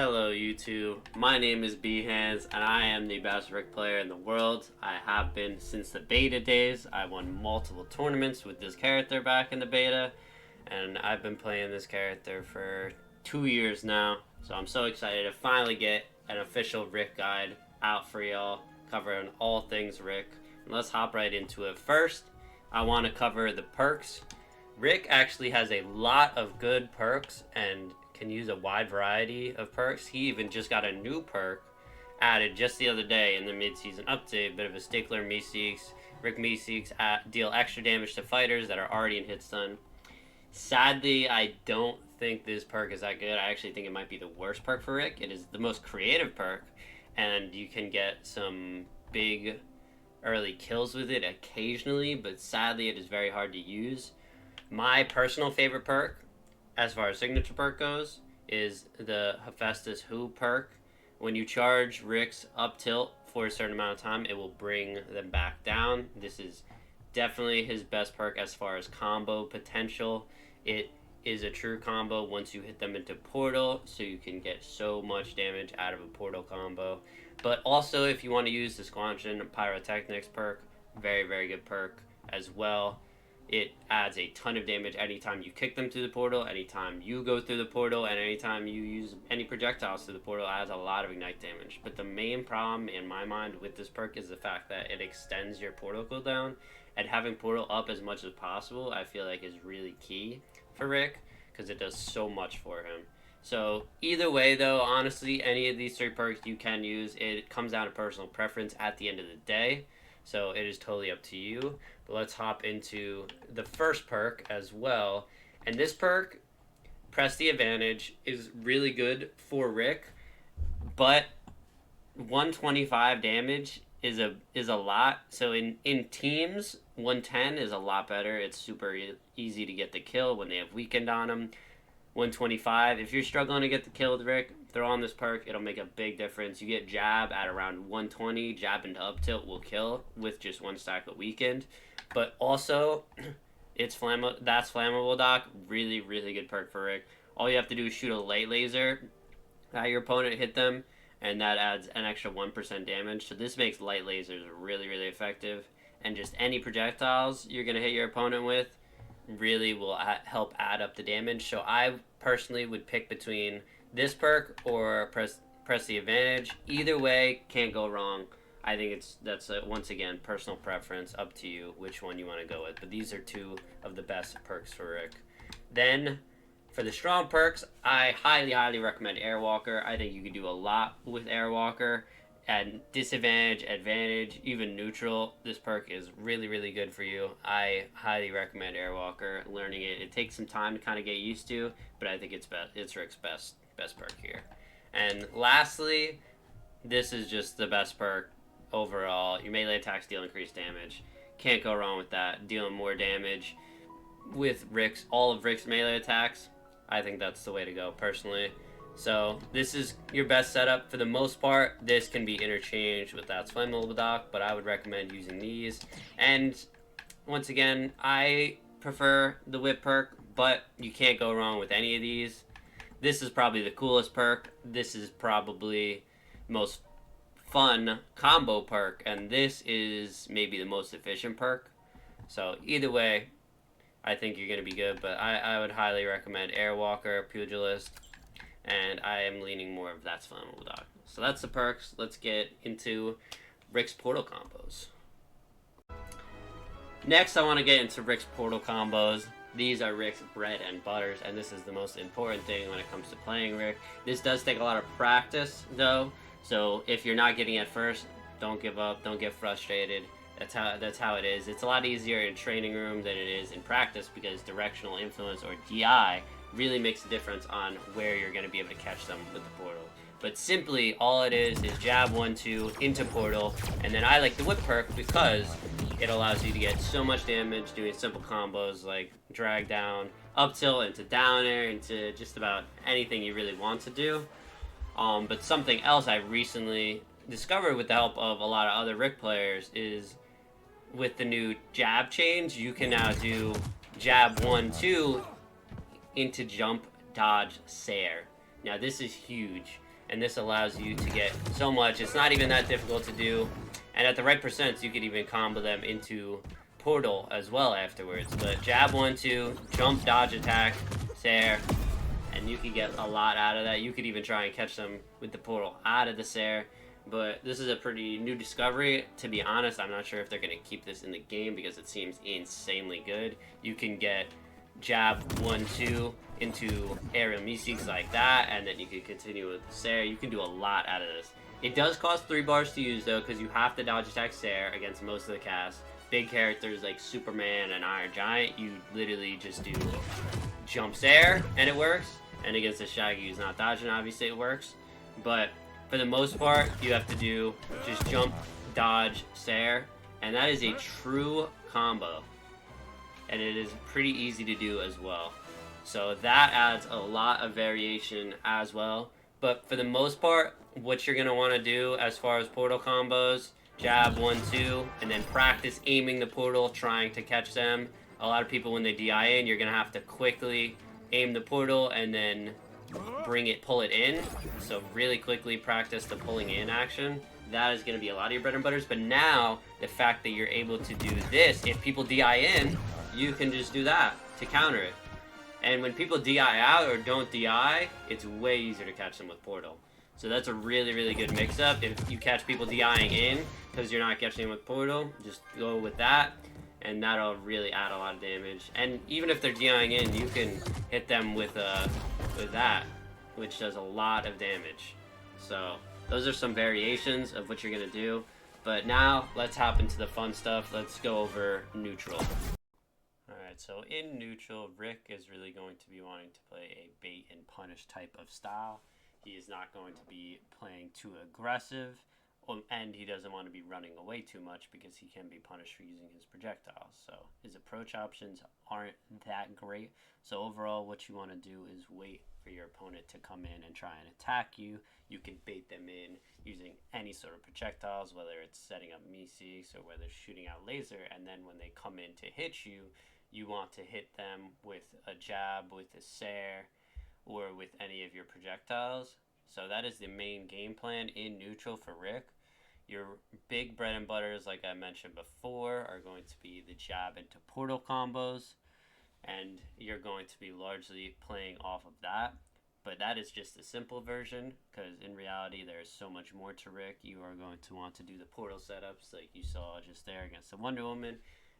Hello YouTube, my name is Bhands and I am the best Rick player in the world. I have been since the beta days. I won multiple tournaments with this character back in the beta, and I've been playing this character for 2 years now. So I'm so excited to finally get an official Rick guide out for y'all, covering all things Rick. And let's hop right into it. First, I want to cover the perks. Rick actually has a lot of good perks and can use a wide variety of perks. He even just got a new perk added just the other day in the mid-season update. Bit of a stickler. Meeseeks. Rick Meeseeks deal extra damage to fighters that are already in hit stun. Sadly, I don't think this perk is that good. I actually think it might be the worst perk for Rick. It is the most creative perk, and you can get some big early kills with it occasionally, but sadly it is very hard to use. My personal favorite perk, as far as signature perk goes, is the Hephaestus Who perk. When you charge Rick's up tilt for a certain amount of time, it will bring them back down. This is definitely his best perk as far as combo potential. It is a true combo once you hit them into portal, so you can get so much damage out of a portal combo. But also, if you want to use the Squanchon Pyrotechnics perk, very, very good perk as well. It adds a ton of damage anytime you kick them through the portal, anytime you go through the portal, and anytime you use any projectiles through the portal. It adds a lot of ignite damage. But the main problem in my mind with this perk is the fact that it extends your portal cooldown, and having portal up as much as possible I feel like is really key for Rick, because it does so much for him. So either way though, honestly, any of these three perks you can use. It comes down to personal preference at the end of the day, so it is totally up to you. But let's hop into the first perk as well. And this perk, Press the Advantage, is really good for Rick, but 125 damage is a lot. So in teams, 110 is a lot better. It's super easy to get the kill when they have weakened on them. 125, if you're struggling to get the kill with Rick, throw on this perk. It'll make a big difference. You get jab at around 120. Jab into up tilt will kill with just one stack of weakened. But also, it's that's flammable, Doc. Really, really good perk for Rick. All you have to do is shoot a light laser at your opponent, hit them, and that adds an extra 1% damage. So this makes light lasers really, really effective. And just any projectiles you're going to hit your opponent with really will help add up the damage. So I personally would pick between this perk or press the advantage. Either way, can't go wrong. I think that's once again personal preference, up to you which one you want to go with. But these are two of the best perks for Rick. Then for the strong perks, I highly recommend Airwalker. I think you can do a lot with Airwalker. And disadvantage, advantage, even neutral, this perk is really good for you. I highly recommend Airwalker. Learning it, it takes some time to kind of get used to, but I think it's Rick's best perk here. And lastly, this is just the best perk overall. Your melee attacks deal increased damage. Can't go wrong with that. Dealing more damage with all of Rick's melee attacks. I think that's the way to go personally. So this is your best setup for the most part. This can be interchanged with That's Flammable Doc, but I would recommend using these. And once again, I prefer the whip perk, but you can't go wrong with any of these. This is probably the coolest perk. This is probably most fun combo perk, and this is maybe the most efficient perk. So either way, I think you're going to be good, but I would highly recommend Airwalker, Pugilist, and I am leaning more of That's Flammable Doc. So that's the perks. Let's get into Rick's portal combos. Next, I want to get into Rick's portal combos. These are Rick's bread and butters, and this is the most important thing when it comes to playing Rick. This does take a lot of practice, though, so if you're not getting it first, don't give up, don't get frustrated. That's how it is. It's a lot easier in training room than it is in practice, because directional influence, or DI, really makes a difference on where you're going to be able to catch them with the portal. But simply, all it is jab 1-2 into portal, and then I like the whip perk because it allows you to get so much damage doing simple combos like drag down, up tilt into down air, into just about anything you really want to do. But something else I recently discovered with the help of a lot of other Rick players is with the new jab change, you can now do jab 1-2 into jump, dodge, Sair. Now this is huge. and this allows you to get so much. It's not even that difficult to do, and at the right percents, you could even combo them into portal as well afterwards. But jab 1-2, jump, dodge, attack, Sair, and you can get a lot out of that. You could even try and catch them with the portal out of the Sair. But this is a pretty new discovery. To be honest, I'm not sure if they're going to keep this in the game because it seems insanely good. You can get jab 1-2 into aerial Meeseeks like that, and then you can continue with Sair. You can do a lot out of this. It does cost 3 bars to use though, because you have to dodge attack Sair against most of the cast. Big characters like Superman and Iron Giant, you literally just do jump Sair and it works. And against the Shaggy who's not dodging, obviously it works. But for the most part, you have to do just jump, dodge, Sair, and that is a true combo. And it is pretty easy to do as well. So that adds a lot of variation as well. But for the most part, what you're going to want to do as far as portal combos, jab 1-2, and then practice aiming the portal, trying to catch them. A lot of people, when they DI in, you're going to have to quickly aim the portal and then pull it in. So really quickly practice the pulling in action. That is going to be a lot of your bread and butters. But now, the fact that you're able to do this, if people DI in, you can just do that to counter it. And when people DI out or don't DI, it's way easier to catch them with portal. So that's a really, really good mix-up. If you catch people DIing in because you're not catching them with portal, just go with that. And that'll really add a lot of damage. And even if they're DIing in, you can hit them with that, which does a lot of damage. So those are some variations of what you're going to do. But now, let's hop into the fun stuff. Let's go over neutral. Alright, so in neutral, Rick is really going to be wanting to play a bait and punish type of style. He is not going to be playing too aggressive. And he doesn't want to be running away too much because he can be punished for using his projectiles. So his approach options aren't that great. So overall, what you want to do is wait for your opponent to come in and try and attack you. You can bait them in using any sort of projectiles, whether it's setting up Meeseeks or whether shooting out laser. And then when they come in to hit you, you want to hit them with a jab, with a Sair, or with any of your projectiles. So that is the main game plan in neutral for Rick. Your big bread and butters, like I mentioned before, are going to be the jab into portal combos, and you're going to be largely playing off of that. But that is just a simple version, because in reality there is so much more to Rick. You are going to want to do the portal setups like you saw just there against the Wonder Woman,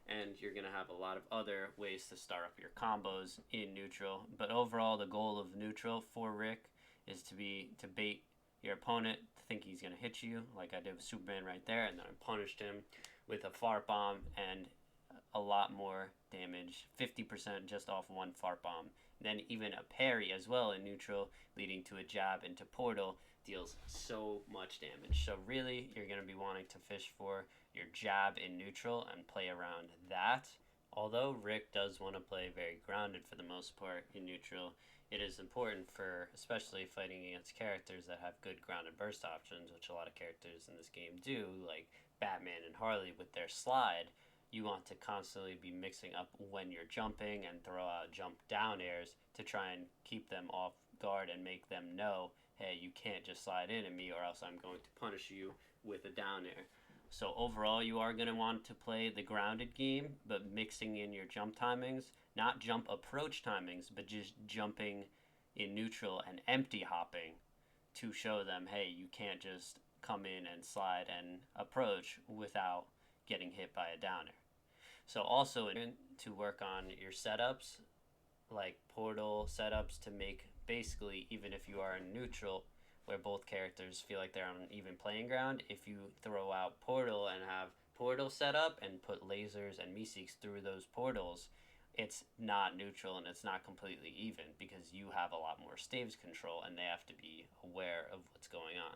and you're going to have a lot of other ways to start up your combos in neutral. But overall, the goal of neutral for Rick is to bait your opponent to think he's going to hit you, like I did with Superman right there, and then I punished him with a fart bomb and a lot more damage, 50% just off one fart bomb. Then even a parry as well in neutral, leading to a jab into portal, deals so much damage. So really, you're going to be wanting to fish for your jab in neutral and play around that. Although Rick does want to play very grounded for the most part in neutral, it is important for especially fighting against characters that have good grounded burst options, which a lot of characters in this game do, like Batman and Harley with their slide. You want to constantly be mixing up when you're jumping and throw out jump down airs to try and keep them off guard and make them know, hey, you can't just slide in at me or else I'm going to punish you with a down air. So overall, you are going to want to play the grounded game, but mixing in your jump timings, not jump approach timings, but just jumping in neutral and empty hopping to show them, hey, you can't just come in and slide and approach without getting hit by a downer. So also to work on your setups, like portal setups, to make basically, even if you are in neutral, where both characters feel like they're on an even playing ground, if you throw out portal and have portal set up and put lasers and Meeseeks through those portals, it's not neutral and it's not completely even because you have a lot more staves control and they have to be aware of what's going on.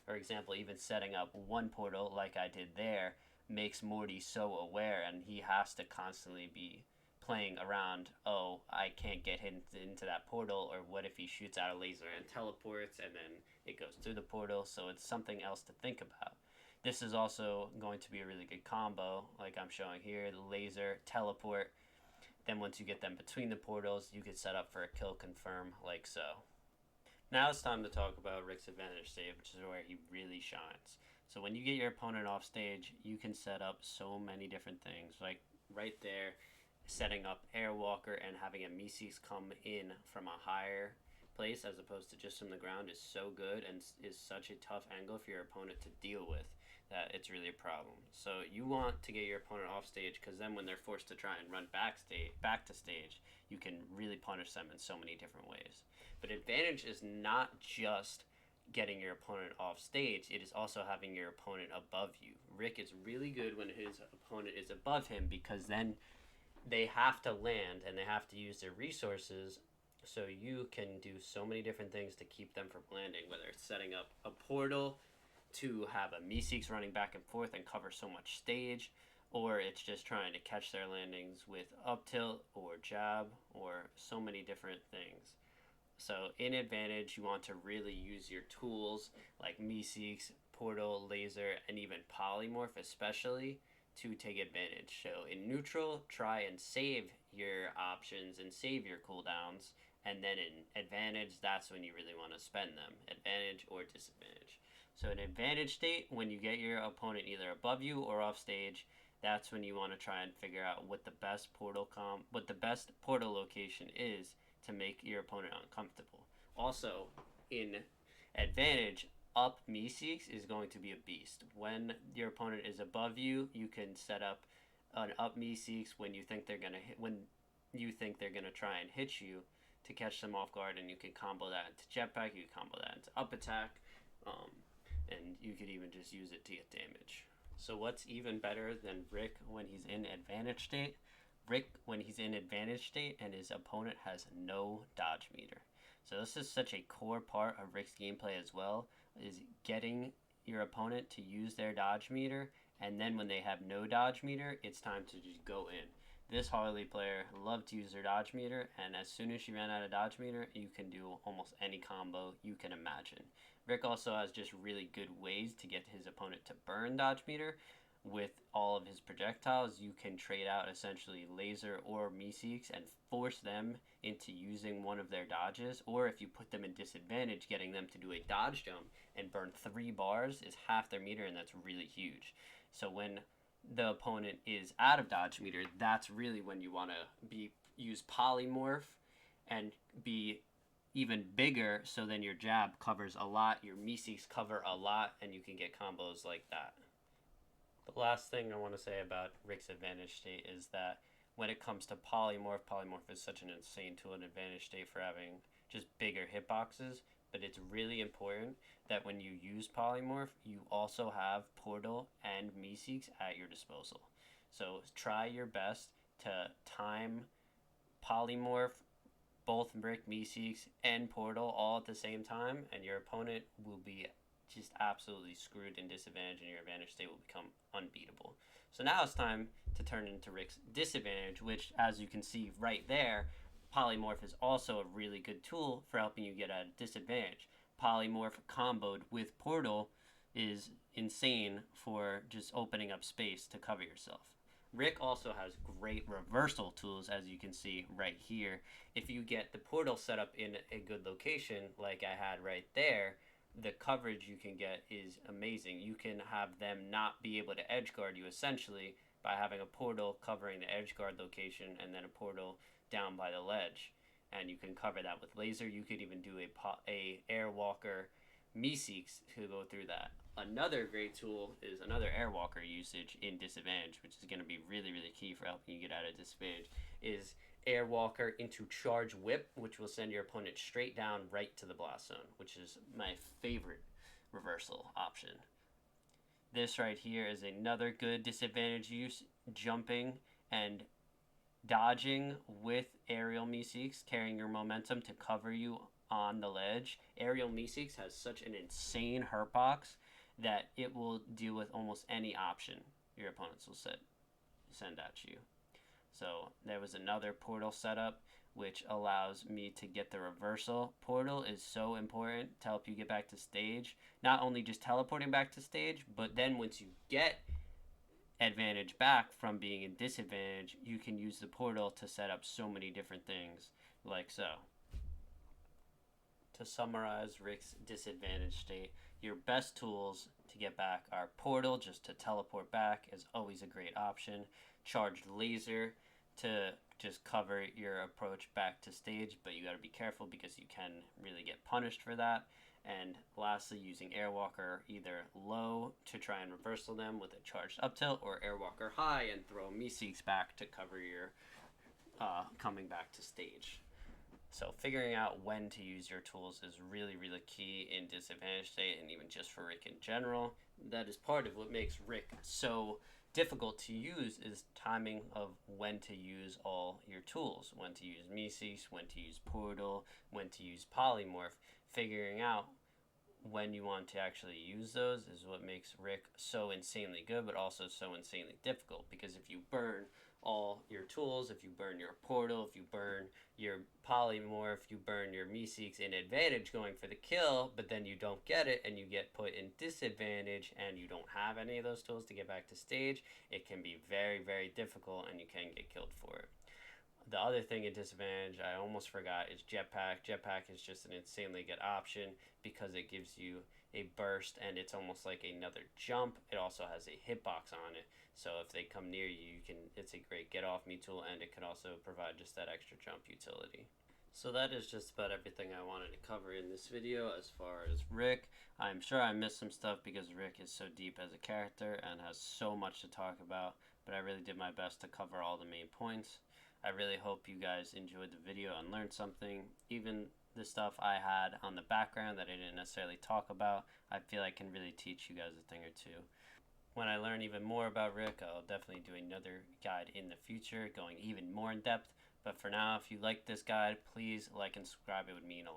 For example, even setting up one portal like I did there makes Morty so aware, and he has to constantly be playing around, oh, I can't get into that portal, or what if he shoots out a laser and teleports and then it goes through the portal. So it's something else to think about. This is also going to be a really good combo, like I'm showing here, the laser, teleport. Then once you get them between the portals, you could set up for a kill confirm like so. Now it's time to talk about Rick's advantage state, which is where he really shines. So when you get your opponent off stage, you can set up so many different things. Like right there, setting up Airwalker and having a Meeseeks come in from a higher place as opposed to just from the ground is so good and is such a tough angle for your opponent to deal with that it's really a problem. So you want to get your opponent off stage because then when they're forced to try and run back to stage, you can really punish them in so many different ways. But advantage is not just getting your opponent off stage, it is also having your opponent above you. Rick is really good when his opponent is above him because then they have to land and they have to use their resources, so you can do so many different things to keep them from landing, whether it's setting up a portal to have a Meeseeks running back and forth and cover so much stage, or it's just trying to catch their landings with up tilt or jab or so many different things. So in advantage, you want to really use your tools like Meeseeks, portal, laser, and even polymorph especially to take advantage. So in neutral, try and save your options and save your cooldowns, and then in advantage, that's when you really want to spend them, advantage or disadvantage. So in advantage state, when you get your opponent either above you or off stage, that's when you want to try and figure out what the best portal location is to make your opponent uncomfortable. Also, in advantage, up Meeseeks is going to be a beast. When your opponent is above you, you can set up an up Meeseeks when you think they're gonna try and hit you to catch them off guard, and you can combo that into jetpack. You can combo that into up attack, and you could even just use it to get damage. So what's even better than Rick when he's in advantage state? Rick when he's in advantage state and his opponent has no dodge meter. So this is such a core part of Rick's gameplay as well, is getting your opponent to use their dodge meter, and then when they have no dodge meter, it's time to just go in. This Harley player loved to use their dodge meter, and as soon as she ran out of dodge meter, you can do almost any combo you can imagine. Rick also has just really good ways to get his opponent to burn dodge meter. With all of his projectiles, you can trade out essentially laser or Meeseeks and force them into using one of their dodges, or if you put them in disadvantage, getting them to do a dodge jump and burn 3 bars is half their meter, and that's really huge. So when the opponent is out of dodge meter, that's really when you want to use polymorph and be even bigger, so then your jab covers a lot, your Meeseeks cover a lot, and you can get combos like that. The last thing I want to say about Rick's advantage state is that when it comes to polymorph is such an insane tool in advantage state for having just bigger hitboxes, but it's really important that when you use polymorph, you also have portal and Meeseeks at your disposal. So try your best to time polymorph, both Rick, Meeseeks, and portal all at the same time, and your opponent will be just absolutely screwed in disadvantage, and your advantage state will become unbeatable. So now it's time to turn into Rick's disadvantage, which, as you can see right there, polymorph is also a really good tool for helping you get at a disadvantage. Polymorph comboed with portal is insane for just opening up space to cover yourself. Rick also has great reversal tools, as you can see right here. If you get the portal set up in a good location, like I had right there, the coverage you can get is amazing. You can have them not be able to edge guard you essentially by having a portal covering the edge guard location and then a portal down by the ledge. And you can cover that with laser. You could even do a Airwalker Meeseeks to go through that. Another great tool is another Airwalker usage in disadvantage, which is going to be really, really key for helping you get out of disadvantage, is Airwalker into Charge Whip, which will send your opponent straight down right to the blast zone, which is my favorite reversal option. This right here is another good disadvantage use, jumping and dodging with aerial Meeseeks, carrying your momentum to cover you on the ledge. Aerial Meeseeks has such an insane hurt box that it will deal with almost any option your opponents will send at you. So there was another portal setup which allows me to get the reversal. Portal is so important to help you get back to stage. Not only just teleporting back to stage, but then once you get advantage back from being in disadvantage, you can use the portal to set up so many different things like so. to summarize Rick's disadvantage state, your best tools to get back are Portal, just to teleport back, is always a great option. Charged Laser to just cover your approach back to stage, but you got to be careful because you can really get punished for that. And lastly, using Airwalker either low to try and reversal them with a charged up tilt, or Airwalker high and throw Meeseeks back to cover your coming back to stage. So figuring out when to use your tools is really, really key in disadvantage state, and even just for Rick in general. That is part of what makes Rick so difficult to use, is timing of when to use all your tools. When to use Meeseeks, when to use Portal, when to use Polymorph. Figuring out when you want to actually use those is what makes Rick so insanely good, but also so insanely difficult. Because if you burn all your tools, if you burn your Portal, if you burn your Polymorph, you burn your Meeseeks in advantage going for the kill, but then you don't get it and you get put in disadvantage and you don't have any of those tools to get back to stage, it can be very, very difficult and you can get killed for it. The other thing in disadvantage I almost forgot is Jetpack. Jetpack is just an insanely good option because it gives you a burst and it's almost like another jump. It also has a hitbox on it, so if they come near you, it's a great get off me tool, and it can also provide just that extra jump utility. So that is just about everything I wanted to cover in this video as far as Rick. I'm sure I missed some stuff because Rick is so deep as a character and has so much to talk about, but I really did my best to cover all the main points. I really hope you guys enjoyed the video and learned something. Even the stuff I had on the background that I didn't necessarily talk about, I feel I can really teach you guys a thing or two. When I learn even more about Rick, I'll definitely do another guide in the future, going even more in depth. But for now, if you like this guide, please like and subscribe. It would mean a lot.